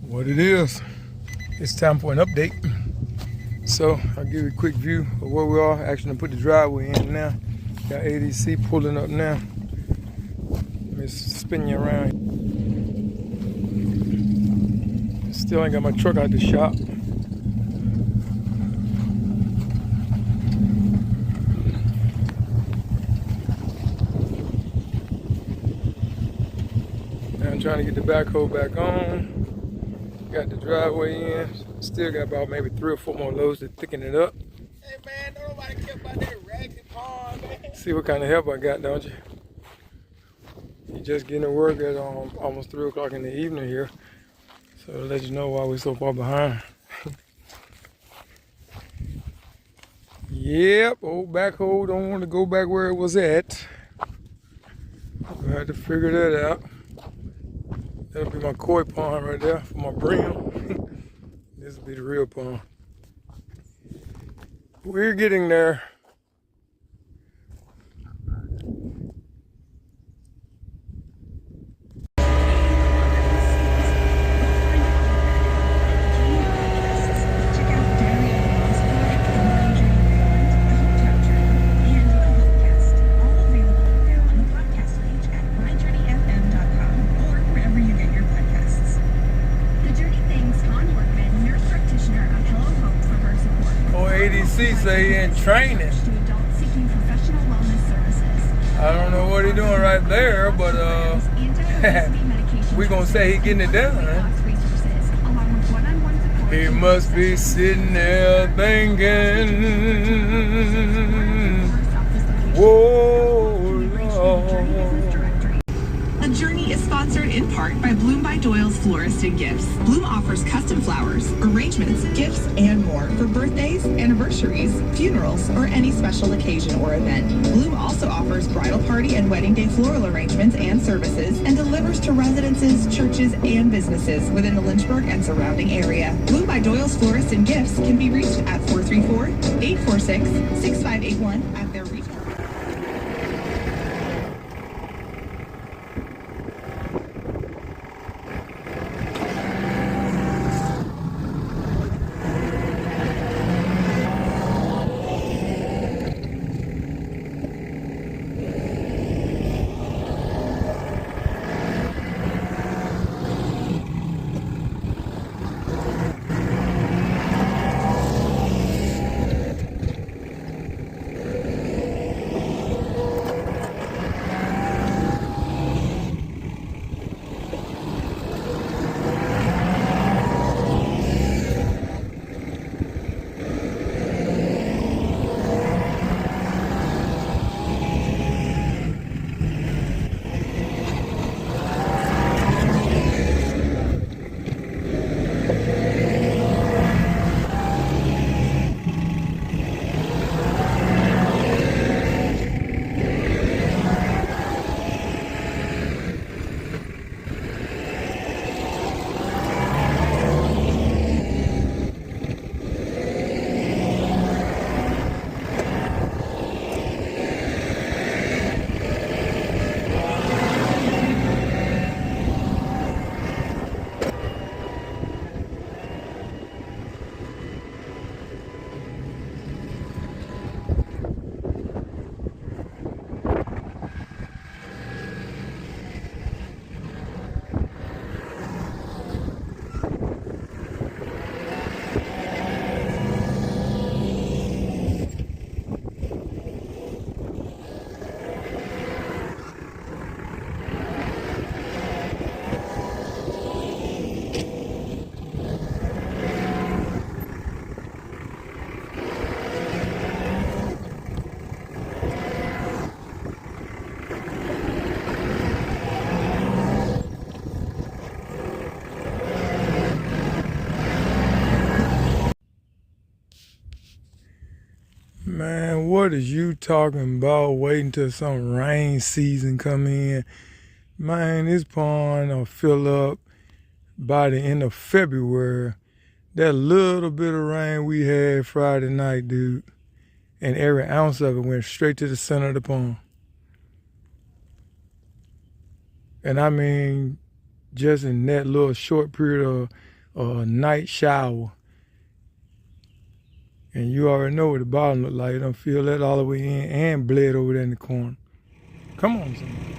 what it is. It's time for an update. So I'll give you a quick view of where we are. Actually, I put the driveway in now. Got ADC pulling up now. Let me spin you around. Still ain't got my truck out the shop. Now I'm trying to get the backhoe back on. Got the driveway in. Still got about maybe 3 or 4 more loads to thicken it up. Hey man, nobody care about that raggedy pond, man. See what kind of help I got, don't you? You just getting to work at almost 3 o'clock in the evening here. So to let you know why we're so far behind. Yep, old backhoe don't want to go back where it was at. We'll have to figure that out. That'll be my koi pond right there for my brim. This will be the real pond. We're getting there. ADC say he in training. I don't know what he doing right there, but we gonna say he getting it done. Huh? He must be sitting there thinking, whoa, Lord. The Journey is sponsored in part by Bloom by Doyle's Florist and Gifts. Bloom offers custom flowers, arrangements, gifts, and more for birthdays, anniversaries, funerals, or any special occasion or event. Bloom also offers bridal party and wedding day floral arrangements and services and delivers to residences, churches, and businesses within the Lynchburg and surrounding area. Bloom by Doyle's Florist and Gifts can be reached at 434-846-6581 at their retail. Man, what is you talking about waiting till some rain season come in? Man, this pond will fill up by the end of February. That little bit of rain we had Friday night, dude, and every ounce of it went straight to the center of the pond. And I mean, just in that little short period of night shower. And you already know what the bottom look like. You don't feel that all the way in and bled over there in the corner. Come on, somebody.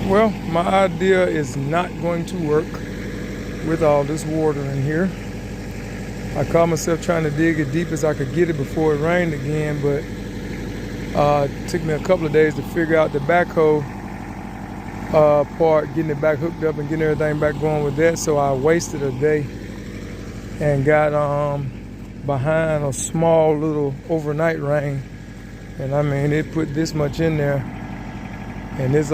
Well, my idea is not going to work with all this water in here. I caught myself trying to dig as deep as I could get it before it rained again, but it took me a couple of days to figure out the backhoe part, getting it back hooked up and getting everything back going with that. So I wasted a day and got behind a small little overnight rain. And I mean, it put this much in there, and it's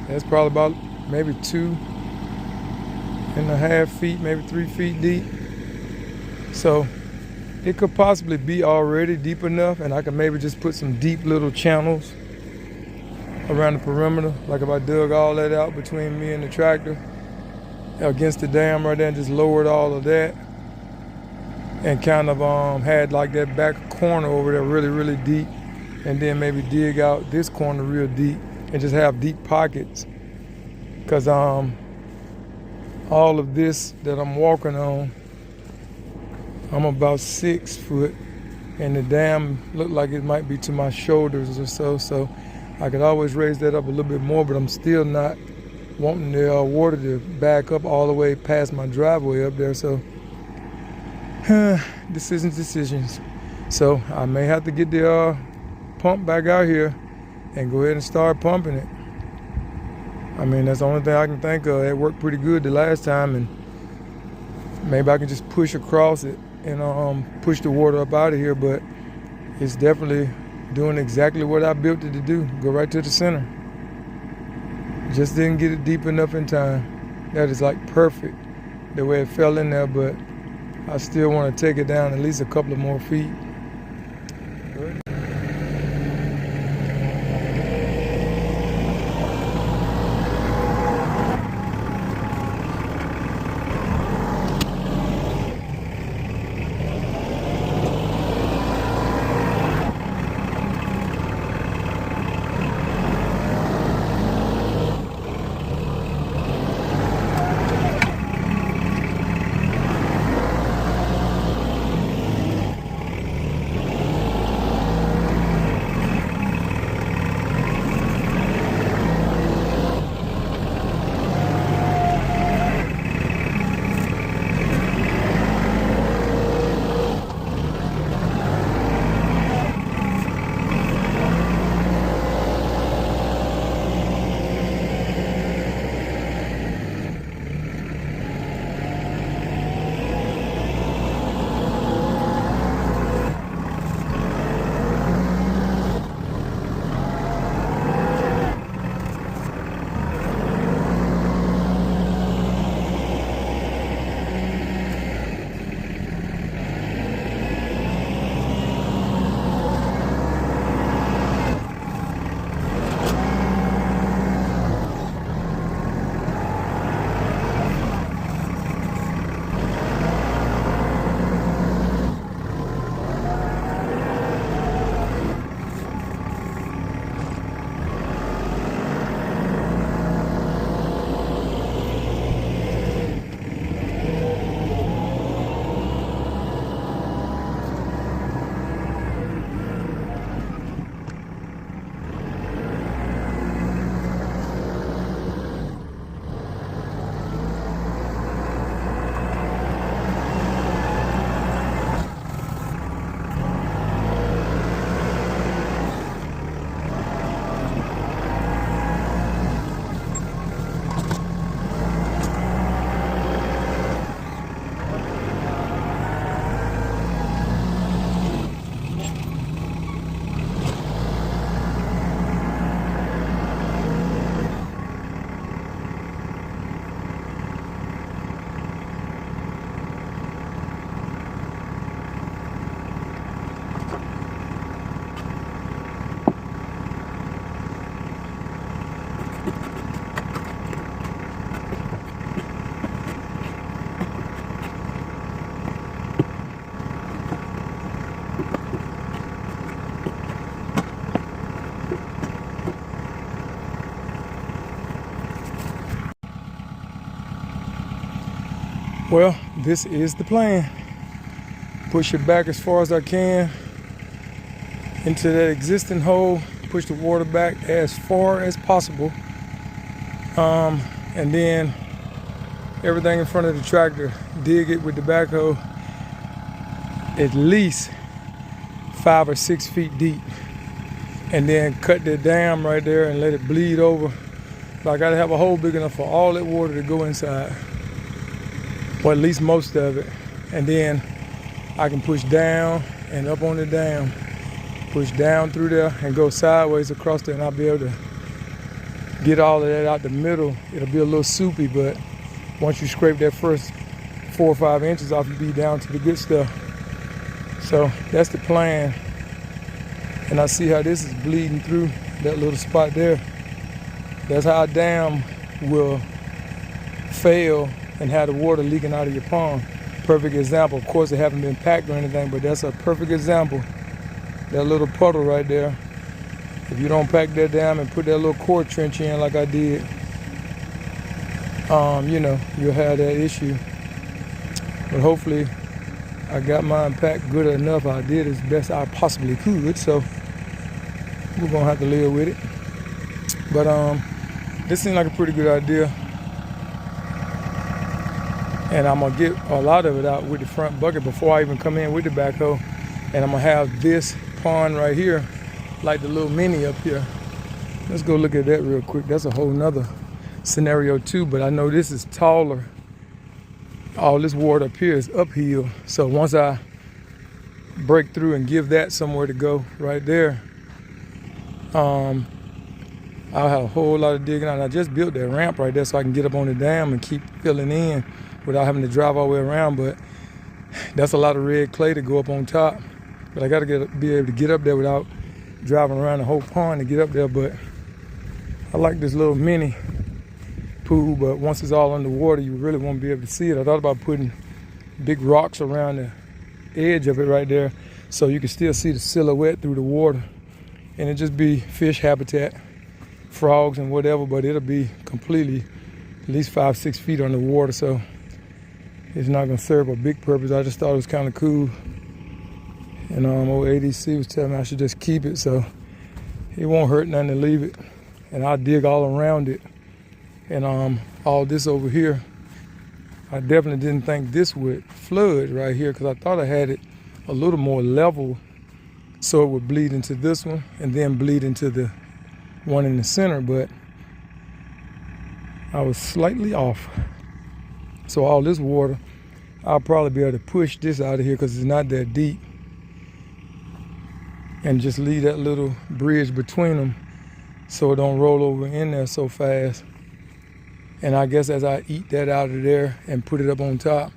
that's probably about maybe 2.5 feet, maybe 3 feet deep. So it could possibly be already deep enough, and I could maybe just put some deep little channels around the perimeter, like if I dug all that out between me and the tractor against the dam right there and just lowered all of that, and kind of had like that back corner over there really deep, and then maybe dig out this corner real deep and just have deep pockets, because all of this that I'm walking on, I'm about 6 foot, and the dam looked like it might be to my shoulders or so, so I could always raise that up a little bit more, but I'm still not wanting the water to back up all the way past my driveway up there. So decisions. So I may have to get the pump back out here and go ahead and start pumping it. I mean, that's the only thing I can think of. It worked pretty good the last time, and maybe I can just push across it and push the water up out of here, but it's definitely doing exactly what I built it to do, go right to the center. Just didn't get it deep enough in time. That is like perfect the way it fell in there, but I still want to take it down at least a couple of more feet. Well, this is the plan. Push it back as far as I can into that existing hole, push the water back as far as possible, And then everything in front of the tractor, dig it with the backhoe at least 5 or 6 feet deep, and then cut the dam right there and let it bleed over. But I gotta have a hole big enough for all that water to go inside, or at least most of it. And then I can push down and up on the dam, push down through there and go sideways across there, and I'll be able to get all of that out the middle. It'll be a little soupy, but once you scrape that first 4 or 5 inches off, you'll be down to the good stuff. So that's the plan. And I see how this is bleeding through that little spot there. That's how a dam will fail and have the water leaking out of your pond. Perfect example. Of course, it haven't been packed or anything, but that's a perfect example. That little puddle right there. If you don't pack that dam and put that little core trench in like I did, you know, you'll have that issue. But hopefully I got mine packed good enough. I did as best I possibly could, so we're gonna have to live with it. But this seemed like a pretty good idea, and I'm gonna get a lot of it out with the front bucket before I even come in with the backhoe. And I'm gonna have this pond right here like the little mini up here. Let's go look at that real quick. That's a whole nother scenario too, but I know this is taller. All this water up here is uphill, so once I break through and give that somewhere to go right there, I'll have a whole lot of digging out. And I just built that ramp right there so I can get up on the dam and keep filling in without having to drive all the way around, but that's a lot of red clay to go up on top. But I gotta be able to get up there without driving around the whole pond to get up there. But I like this little mini pool, but once it's all underwater, you really won't be able to see it. I thought about putting big rocks around the edge of it right there so you can still see the silhouette through the water, and it just be fish habitat, frogs and whatever, but it'll be completely at least 5 or 6 feet underwater, so it's not gonna serve a big purpose. I just thought it was kind of cool, and old ADC was telling me I should just keep it, so it won't hurt nothing to leave it. And I'll dig all around it. And all this over here, I definitely didn't think this would flood right here, because I thought I had it a little more level so it would bleed into this one and then bleed into the one in the center, but I was slightly off. So all this water, I'll probably be able to push this out of here because it's not that deep, and just leave that little bridge between them so it don't roll over in there so fast. And I guess as I eat that out of there and put it up on top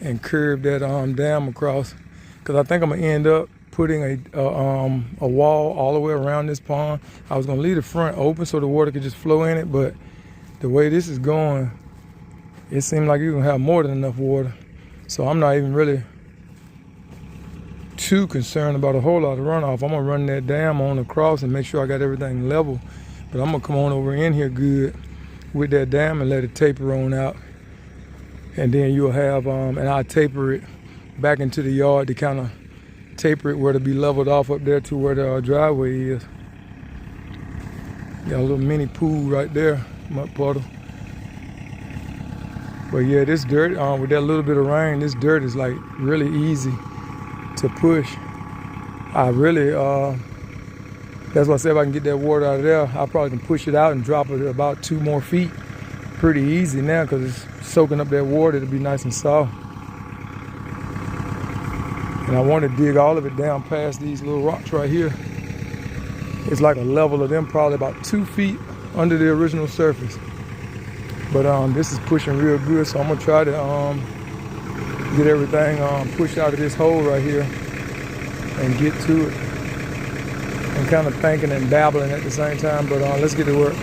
and curve that dam across, because I think I'm gonna end up putting a wall all the way around this pond. I was gonna leave the front open so the water could just flow in it, but the way this is going, it seemed like you're gonna have more than enough water. So I'm not even really too concerned about a whole lot of runoff. I'm gonna run that dam on across and make sure I got everything level. But I'm gonna come on over in here good with that dam and let it taper on out. And then you'll have, and I'll taper it back into the yard to kind of taper it where to be leveled off up there to where the driveway is. Got a little mini pool right there, mud puddle. But yeah, this dirt, with that little bit of rain, this dirt is like really easy to push. I really, that's why I said if I can get that water out of there, I probably can push it out and drop it about 2 more feet. Pretty easy now because it's soaking up that water. It'll be nice and soft. And I want to dig all of it down past these little rocks right here. It's like a level of them, probably about 2 feet under the original surface. But this is pushing real good, so I'm gonna try to get everything pushed out of this hole right here and get to it. And kind of thinking and babbling at the same time, but let's get to work.